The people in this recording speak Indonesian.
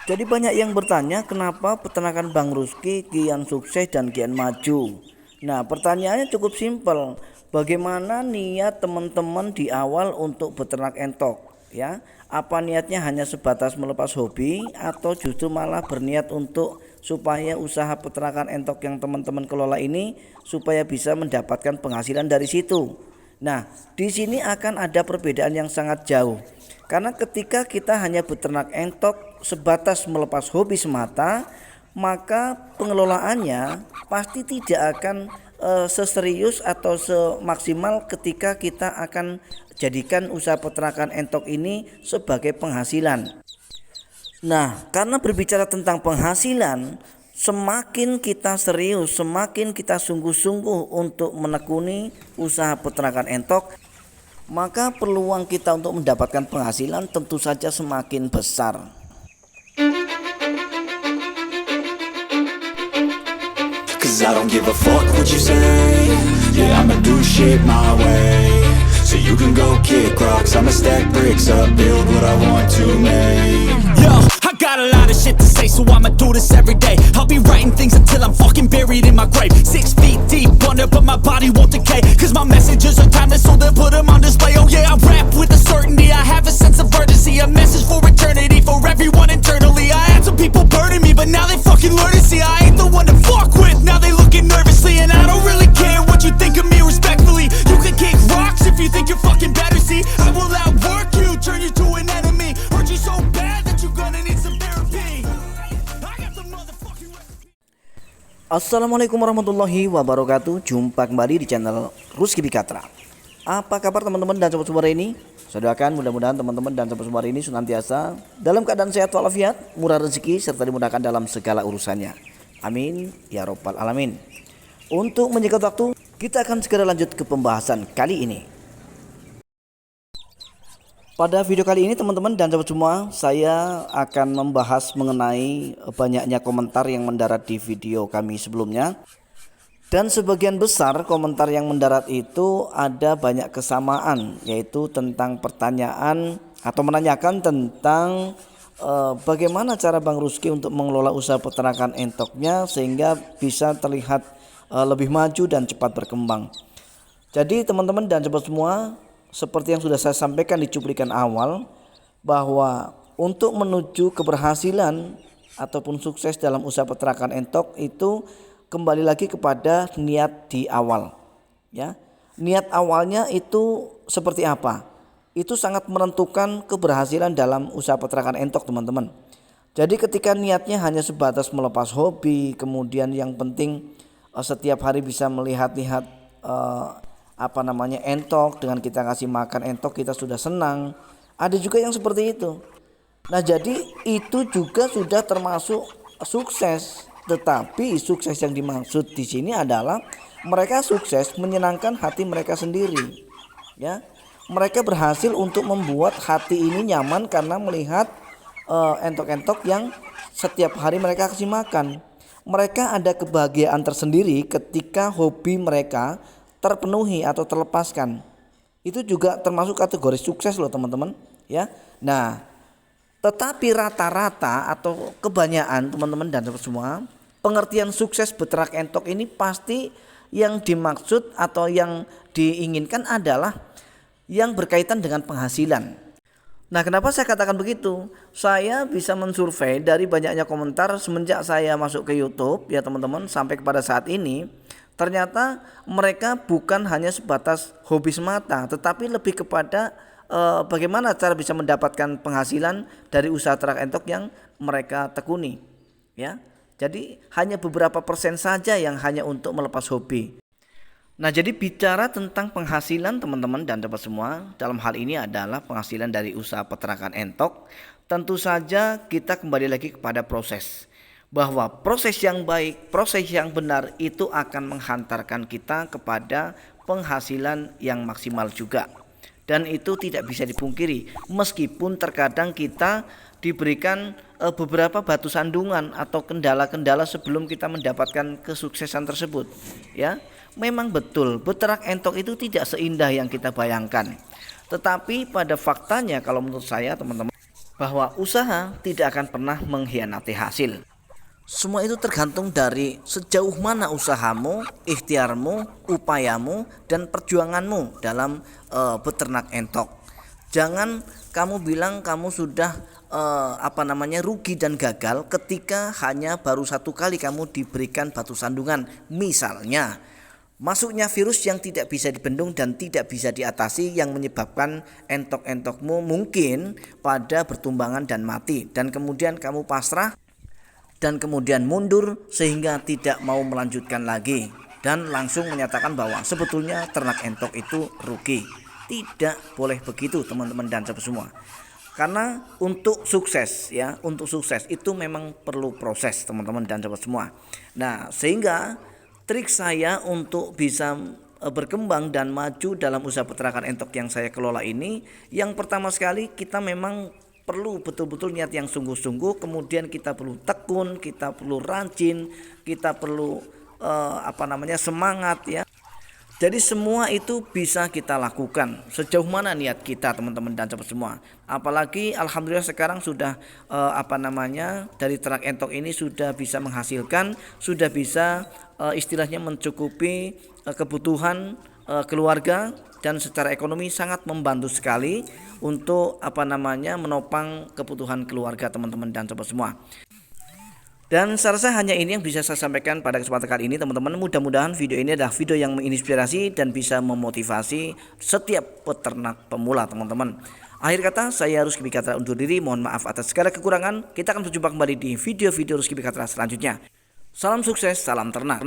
Jadi banyak yang bertanya kenapa peternakan Bang Rusky kian sukses dan kian maju. Nah, pertanyaannya cukup simpel. Bagaimana niat teman-teman di awal untuk beternak entok? Ya, apa niatnya hanya sebatas melepas hobi atau justru malah berniat untuk supaya usaha peternakan entok yang teman-teman kelola ini supaya bisa mendapatkan penghasilan dari situ? Nah, di sini akan ada perbedaan yang sangat jauh. Karena ketika kita hanya beternak entok sebatas melepas hobi semata, maka pengelolaannya pasti tidak akan seserius atau semaksimal ketika kita akan jadikan usaha peternakan entok ini sebagai penghasilan. Nah, karena berbicara tentang penghasilan, semakin kita serius, semakin kita sungguh-sungguh untuk menekuni usaha peternakan entok, maka peluang kita untuk mendapatkan penghasilan tentu saja semakin besar. Cause I don't give a fuck what you say. Yeah, I'ma do shit my way. So you can go kick rocks, I'ma stack bricks up, build what I want to make. Yo, I got a lot of shit to say, so I'ma do this every day. I'll be writing things until I'm fucking buried in my grave. 6 feet deep under, but my body won't decay. Cause my messages are timeless, so they'll put them on display. Oh yeah, I rap with a certainty, I have a sense of urgency. A message for eternity, for everyone internally. I had some people burning me, but now they fucking learn to see I ain't the one to fuck with. Now they looking nervously, and I don't really care what you think of me respectfully. You can kick rocks if you think you're fucking better, see I will outwork you, turn you to an enemy. Hurt you so bad that you're gonna need some therapy. I got the motherfucking recipe. Assalamualaikum warahmatullahi wabarakatuh. Jumpa kembali di channel Rusky Bikatra. Apa kabar teman-teman dan sobat sumber ini? Saya doakan mudah-mudahan teman-teman dan sobat sumber ini senantiasa dalam keadaan sehat walafiat, murah rezeki serta dimudahkan dalam segala urusannya. Amin ya robbal alamin. Untuk menyingkat waktu, kita akan segera lanjut ke pembahasan kali ini. Pada video kali ini teman-teman dan sobat semua, saya akan membahas mengenai banyaknya komentar yang mendarat di video kami sebelumnya. Dan sebagian besar komentar yang mendarat itu ada banyak kesamaan, yaitu tentang pertanyaan atau menanyakan tentang bagaimana cara Bang Rusky untuk mengelola usaha peternakan entoknya sehingga bisa terlihat lebih maju dan cepat berkembang. Jadi teman-teman dan sobat semua, seperti yang sudah saya sampaikan di cuplikan awal, bahwa untuk menuju keberhasilan ataupun sukses dalam usaha peternakan entok itu kembali lagi kepada niat di awal. Ya, niat awalnya itu seperti apa? Itu sangat menentukan keberhasilan dalam usaha peternakan entok, teman-teman. Jadi ketika niatnya hanya sebatas melepas hobi, kemudian yang penting setiap hari bisa melihat-lihat entok, dengan kita kasih makan entok kita sudah senang. Ada juga yang seperti itu. Nah, jadi itu juga sudah termasuk sukses. Tetapi sukses yang dimaksud di sini adalah mereka sukses menyenangkan hati mereka sendiri. Ya, mereka berhasil untuk membuat hati ini nyaman karena melihat entok-entok yang setiap hari mereka kasih makan. Mereka ada kebahagiaan tersendiri ketika hobi mereka terpenuhi atau terlepaskan. Itu juga termasuk kategori sukses loh teman-teman, ya. Nah, tetapi rata-rata atau kebanyakan teman-teman dan semua, pengertian sukses beternak entok ini pasti yang dimaksud atau yang diinginkan adalah yang berkaitan dengan penghasilan. Nah, kenapa saya katakan begitu? Saya bisa mensurvei dari banyaknya komentar semenjak saya masuk ke YouTube ya teman-teman sampai kepada saat ini. Ternyata mereka bukan hanya sebatas hobi semata, tetapi lebih kepada bagaimana cara bisa mendapatkan penghasilan dari usaha ternak entok yang mereka tekuni. Ya, jadi hanya beberapa persen saja yang hanya untuk melepas hobi. Nah, jadi bicara tentang penghasilan teman-teman dan dapat semua, dalam hal ini adalah penghasilan dari usaha peternakan entok. Tentu saja kita kembali lagi kepada proses. Bahwa proses yang baik, proses yang benar itu akan menghantarkan kita kepada penghasilan yang maksimal juga. Dan itu tidak bisa dipungkiri, meskipun terkadang kita diberikan beberapa batu sandungan atau kendala-kendala sebelum kita mendapatkan kesuksesan tersebut. Ya, memang betul beternak entok itu tidak seindah yang kita bayangkan. Tetapi pada faktanya kalau menurut saya teman-teman, bahwa usaha tidak akan pernah mengkhianati hasil. Semua itu tergantung dari sejauh mana usahamu, ikhtiarmu, upayamu, dan perjuanganmu dalam beternak entok. Jangan kamu bilang kamu sudah rugi dan gagal ketika hanya baru satu kali kamu diberikan batu sandungan. Misalnya masuknya virus yang tidak bisa dibendung dan tidak bisa diatasi yang menyebabkan entok-entokmu mungkin pada bertumbangan dan mati, dan kemudian kamu pasrah dan kemudian mundur sehingga tidak mau melanjutkan lagi dan langsung menyatakan bahwa sebetulnya ternak entok itu rugi. Tidak boleh begitu teman-teman dan sahabat semua. Karena untuk sukses itu memang perlu proses teman-teman dan sahabat semua. Nah, sehingga trik saya untuk bisa berkembang dan maju dalam usaha peternakan entok yang saya kelola ini, yang pertama sekali kita memang perlu betul-betul niat yang sungguh-sungguh, kemudian kita perlu tekun, kita perlu rajin, kita perlu semangat ya. Jadi semua itu bisa kita lakukan sejauh mana niat kita teman-teman dan sahabat semua. Apalagi alhamdulillah sekarang sudah dari ternak entok ini sudah bisa menghasilkan, sudah bisa istilahnya mencukupi kebutuhan keluarga, dan secara ekonomi sangat membantu sekali untuk menopang kebutuhan keluarga teman-teman dan sahabat semua. Dan saya rasa hanya ini yang bisa saya sampaikan pada kesempatan kali ini teman-teman. Mudah-mudahan video ini adalah video yang menginspirasi dan bisa memotivasi setiap peternak pemula teman-teman. Akhir kata, saya Rusky Bikatra undur diri. Mohon maaf atas segala kekurangan. Kita akan berjumpa kembali di video-video Rusky Bikatra selanjutnya. Salam sukses, salam ternak.